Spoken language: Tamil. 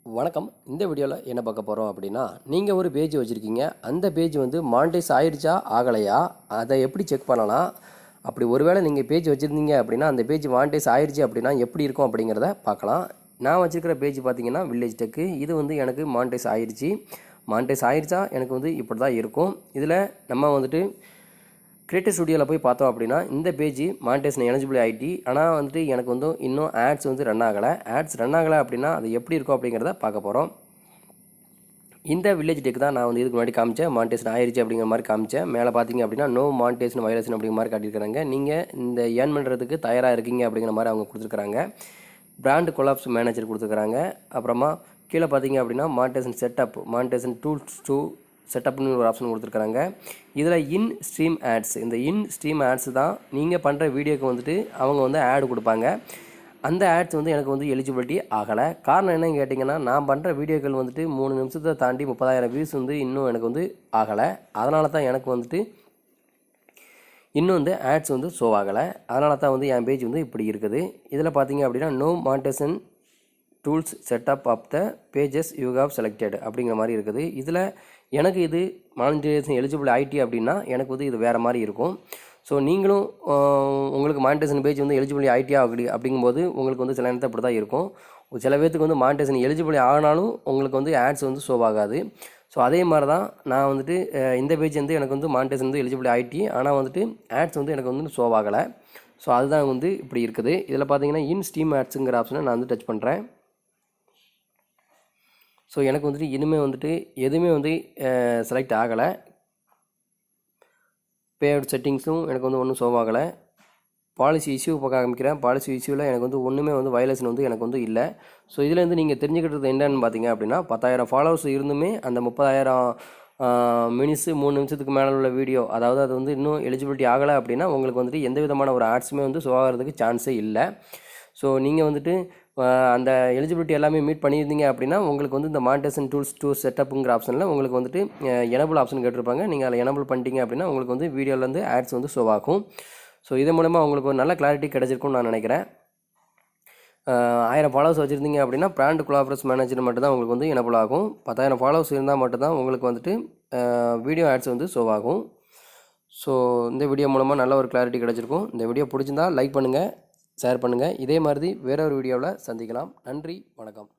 வணக்கம். இந்த வீடியோவில் என்ன பார்க்க போகிறோம் அப்படின்னா, நீங்கள் ஒரு பேஜ் வச்சுருக்கீங்க. அந்த பேஜ் வந்து மானிட்டைஸ் ஆயிடுச்சா ஆகலையா, அதை எப்படி செக் பண்ணலாம்? அப்படி ஒருவேளை நீங்கள் பேஜ் வச்சுருந்தீங்க அப்படின்னா, அந்த பேஜ் மானிட்டைஸ் ஆயிடுச்சு அப்படின்னா எப்படி இருக்கும் அப்படிங்கிறத பார்க்கலாம். நான் வச்சுருக்கிற பேஜ் பார்த்தீங்கன்னா வில்லேஜ் டெக்கு. இது வந்து எனக்கு மானிட்டைஸ் ஆயிடுச்சு. மானிட்டைஸ் ஆயிடுச்சா எனக்கு வந்து இப்படி தான் இருக்கும். இதில் நம்ம வந்துட்டு கிரியேட்டிவ் ஸ்டுடியோவில் போய் பார்த்தோம் அப்படின்னா இந்த பேஜ் மானிட்டைசேஷன் எலிஜிபிள் ஆகிட்டு, ஆனால் வந்துட்டு எனக்கு வந்து இன்னும் ஆட்ஸ் வந்து ரன் ஆகலை. ஆட்ஸ் ரன் ஆகலை அப்படின்னா அது எப்படி இருக்கும் அப்படிங்கிறத பார்க்க போகிறோம். இந்த வில்லேஜ் டெக் தான் நான் வந்து இதுக்கு முன்னாடி காமிச்சேன். மானிட்டைசேஷன் ஆயிடுச்சு அப்படிங்கிற மாதிரி காமிச்சேன். மேலே பார்த்தீங்க அப்படின்னா நோ மானிட்டைசேஷன் வயலேஷன் அப்படிங்கிற மாதிரி காட்டியிருக்கிறாங்க. நீங்கள் இந்த ஏர்ன் பண்ணுறதுக்கு தயாராக இருக்கீங்க அப்படிங்கிற மாதிரி அவங்க கொடுத்துருக்குறாங்க. பிராண்ட் கொலாப்ஸ் மேனேஜர் கொடுத்துருக்குறாங்க. அப்புறமா கீழே பார்த்தீங்க அப்படின்னா monetization setup, monetization tools to செட்டப்னு ஒரு ஆப்ஷன் கொடுத்துருக்காங்க. இதில் இன்ஸ்ட்ரீம் ஆட்ஸ், இந்த இன்ஸ்ட்ரீம் ஆட்ஸ் தான் நீங்கள் பண்ணுற வீடியோக்கு வந்துட்டு அவங்க வந்து ஆடு கொடுப்பாங்க. அந்த ஆட்ஸ் வந்து எனக்கு வந்து எலிஜிபிலிட்டி ஆகலை. காரணம் என்னன்னு கேட்டிங்கன்னா, நான் பண்ணுற வீடியோக்கள் வந்துட்டு 3 நிமிஷத்தை தாண்டி 30,000 வியூஸ் வந்து இன்னும் எனக்கு வந்து ஆகலை. அதனால தான் எனக்கு வந்துட்டு இன்னும் வந்து ஆட்ஸ் வந்து ஷோ ஆகலை. அதனால தான் வந்து என் பேஜ் வந்து இப்படி இருக்குது. இதில் பார்த்தீங்க அப்படின்னா no monetisation tools setup of the pages you have selected அப்படிங்கிற மாதிரி இருக்குது. இதில் எனக்கு இது மானிட்டைசேஷன் எலிஜிபிள் ஆகிட்டி அப்படின்னா எனக்கு வந்து இது வேறு மாதிரி இருக்கும். ஸோ நீங்களும் உங்களுக்கு மானிட்டைசேஷன் பேஜ் வந்து எலிஜிபிள் ஆகிட்டியா அப்படிங்கும்போது உங்களுக்கு வந்து சில நேரத்தில் அப்படி தான் இருக்கும். சில பேர்த்துக்கு வந்து மானிட்டைசேஷன் எலிஜிபிள் ஆனாலும் உங்களுக்கு வந்து ஆட்ஸ் வந்து ஷோ ஆகாது. ஸோ அதே மாதிரி தான் நான் வந்துட்டு இந்த பேஜ் வந்து எனக்கு வந்து மானிட்டைசேஷன் வந்து எலிஜிபிள் ஆகிட்டி, ஆனால் வந்துட்டு ஆட்ஸ் வந்து எனக்கு வந்து ஷோ ஆகலை. ஸோ அதுதான் வந்து இப்படி இருக்குது. இதில் பார்த்தீங்கன்னா இன்ஸ்ட்ரீம் ஆட்ஸுங்கிற ஆப்ஷனை நான் வந்து டச் பண்ணுறேன். ஸோ எனக்கு வந்துட்டு இனிமேல் வந்துட்டு எதுவுமே வந்து செலக்ட் ஆகலை. பேஅவுட் செட்டிங்ஸும் எனக்கு வந்து ஒன்றும் ஷோ ஆகலை. பாலிசி இஷ்யூ பார்க்க ஆரம்பிக்கிறேன். பாலிசி இஷ்யூவில் எனக்கு வந்து ஒன்றுமே வந்து வயலேஷன் வந்து எனக்கு வந்து இல்லை. ஸோ இதுலேருந்து நீங்கள் தெரிஞ்சுக்கிட்டது என்னன்னு பார்த்தீங்க அப்படின்னா, 10,000 ஃபாலோவர்ஸ் இருந்துமே அந்த 30,000 மினிட்ஸு 3 நிமிஷத்துக்கு மேலே உள்ள வீடியோ, அதாவது அது வந்து இன்னும் எலிஜிபிலிட்டி ஆகலை அப்படின்னா உங்களுக்கு வந்துட்டு எந்த விதமான ஒரு ஆட்ஸுமே வந்து ஷோ ஆகிறதுக்கு சான்ஸே இல்லை. ஸோ நீங்கள் வந்துட்டு அந்த எலிஜிபிலிட்டி எல்லாமே மீட் பண்ணியிருந்தீங்க அப்படின்னா உங்களுக்கு வந்து இந்த மானிட்டைசேஷன் டூல்ஸ் டூ செட்டப்புங்கிற ஆப்ஷனில் உங்களுக்கு வந்துட்டு எனபிள் ஆப்ஷன் கேட்டிருப்பாங்க. நீங்கள் அதில் எனபிள் பண்ணிட்டீங்க அப்படின்னா உங்களுக்கு வந்து வீடியோலேருந்து ஆட்ஸ் வந்து ஷோ ஆகும். ஸோ இதன் மூலமாக உங்களுக்கு ஒரு நல்ல கிளாரிட்டி கிடைச்சிருக்கும்னு நான் நினைக்கிறேன். 1000 ஃபாலோவர்ஸ் வச்சுருந்தீங்க அப்படின்னா பிராண்ட் கொலாபரேஸ் மேனேஜர் மட்டும் தான் உங்களுக்கு வந்து எனபிள் ஆகும். 10,000 ஃபாலோவர்ஸ் இருந்தால் மட்டும்தான் உங்களுக்கு வந்துட்டு வீடியோ ஆட்ஸ் வந்து ஷோ ஆகும். ஸோ இந்த வீடியோ மூலமாக நல்ல ஒரு கிளாரிட்டி கிடைச்சிருக்கும். இந்த வீடியோ பிடிச்சிருந்தால் லைக் பண்ணுங்கள், ஷேர் பண்ணுங்கள். இதே மாதிரி வேற ஒரு வீடியோவில் சந்திக்கலாம். நன்றி, வணக்கம்.